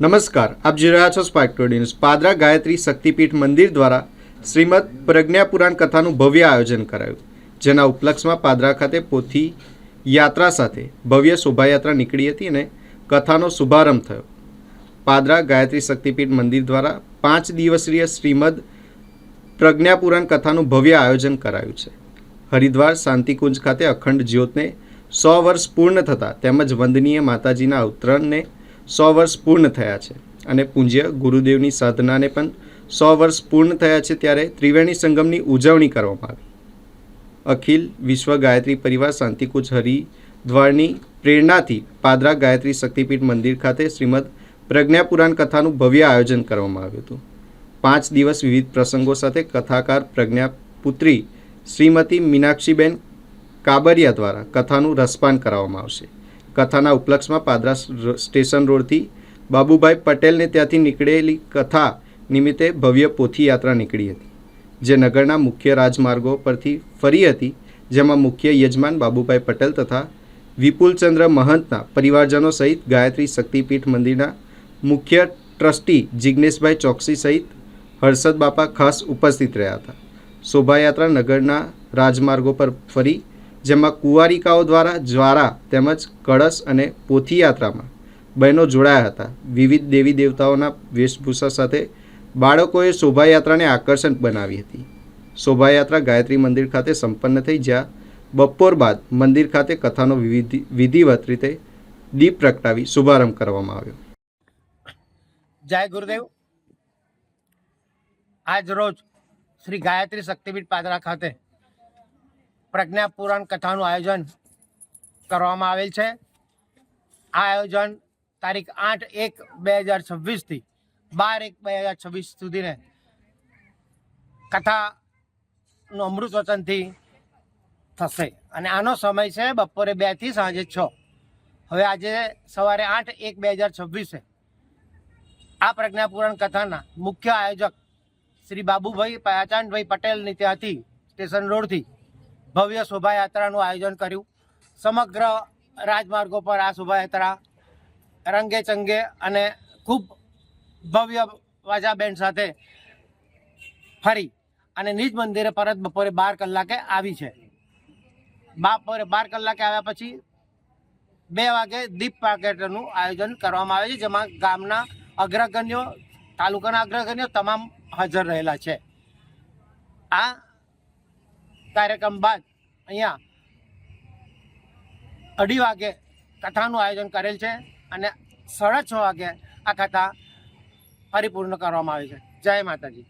નમસ્કાર, આપ જોઈ રહ્યા છો spark today news. Padra Gayatri Shaktipeeth મંદિર દ્વારા શ્રીમદ પ્રજ્ઞાપુરાણ કથાનું ભવ્ય આયોજન કરાયું, જેના ઉપલક્ષમાં પાદરા ખાતે પોથી યાત્રા સાથે ભવ્ય શોભાયાત્રા નીકળી હતી અને કથાનો શુભારંભ થયો. પાદરા ગાયત્રી શક્તિપીઠ મંદિર દ્વારા 5 દિવસીય શ્રીમદ પ્રજ્ઞાપુરાણ કથાનું ભવ્ય આયોજન કરાયું છે. હરિદ્વાર શાંતિકુંજ ખાતે અખંડ જ્યોતને 100 વર્ષ પૂર્ણ થતાં તેમજ વંદનીય માતાજીના અવતરણને 100 વર્ષ પૂર્ણ થયા છે અને પૂજ્ય ગુરુદેવની સાધનાને પણ 100 વર્ષ પૂર્ણ થયા છે, ત્યારે ત્રિવેણી સંગમની ઉજવણી કરવામાં આવી. અખિલ વિશ્વ ગાયત્રી પરિવાર શાંતિકુંજ હરિદ્વારની પ્રેરણાથી પાદરા ગાયત્રી શક્તિપીઠ મંદિર ખાતે શ્રીમદ પ્રજ્ઞાપુરાણ કથાનું ભવ્ય આયોજન કરવામાં આવ્યું હતું. 5 દિવસ વિવિધ પ્રસંગો સાથે કથાકાર પ્રજ્ઞાપુત્રી શ્રીમતી મીનાક્ષીબેન કાબરિયા દ્વારા કથાનું રસપાન કરાવવામાં આવશે. કથાના ઉપલક્ષમાં પાદરા સ્ટેશન રોડથી બાબુભાઈ પટેલને ત્યાંથી નીકળેલી કથા નિમિત્તે ભવ્ય પોથી યાત્રા નીકળી હતી, જે નગરના મુખ્ય રાજમાર્ગો પરથી ફરી હતી, જેમાં મુખ્ય યજમાન બાબુભાઈ પટેલ તથા વિપુલચંદ્ર મહંતના પરિવારજનો સહિત ગાયત્રી શક્તિપીઠ મંદિરના મુખ્ય ટ્રસ્ટી જિજ્ઞેશભાઈ ચોકસી સહિત હર્ષદ બાપા ખાસ ઉપસ્થિત રહ્યા હતા. શોભાયાત્રા નગરના રાજમાર્ગો પર ફરી, જેમાં કુંવારિકાઓ દ્વારા જ્વારા તેમજ કળશ અને પોથી યાત્રામાં બહેનો જોડાયા હતા. વિવિધ દેવી દેવતાઓના વેશભૂષા સાથે બાળકોએ શોભાયાત્રાને આકર્ષક બનાવી હતી. શોભાયાત્રા ગાયત્રી મંદિર ખાતે સંપન્ન થઈ, જ્યાં બપોર બાદ મંદિર ખાતે કથાનો વિધિવત રીતે દીપ પ્રગટાવી શુભારંભ કરવામાં આવ્યો. જય ગુરુદેવ. આજ રોજ શ્રી ગાયત્રી શક્તિપીઠ પાદરા ખાતે પ્રજ્ઞાપુરાણ કથાનું આયોજન કરવામાં આવેલ છે. આ આયોજન તારીખ 8/1/2026 થી 12/1/2026 સુધીને કથાનું અમૃત વચનથી થશે અને આનો સમય છે બપોરે 2 થી સાંજે 6. હવે આજે સવારે 8/1/2026 આ પ્રજ્ઞાપુરાણ કથાના મુખ્ય આયોજક શ્રી બાબુભાઈ પાચાનભાઈ પટેલની ત્યાંથી સ્ટેશન રોડથી ભવ્ય શોભાયાત્રાનું આયોજન કર્યું. સમગ્ર રાજમાર્ગો પર આ શોભાયાત્રા રંગે ચંગે અને ખૂબ ભવ્ય વાજા બેન્ડ સાથે ફરી અને નિજ મંદિરે પરત બપોરે 12 કલાકે આવી છે. બપોરે 12 કલાકે આવ્યા પછી 2 વાગે દીપ પ્રાગટ્યનું આયોજન કરવામાં આવે છે, જેમાં ગામના અગ્રગણ્યો, તાલુકાના અગ્રગણ્યો તમામ હાજર રહેલા છે. આ કાર્યક્રમ બાદ અહીંયા 2:30 વાગે કથાનું આયોજન કરેલ છે અને 6:30 વાગે આ કથા પરિપૂર્ણ કરવામાં આવે છે. જય માતાજી.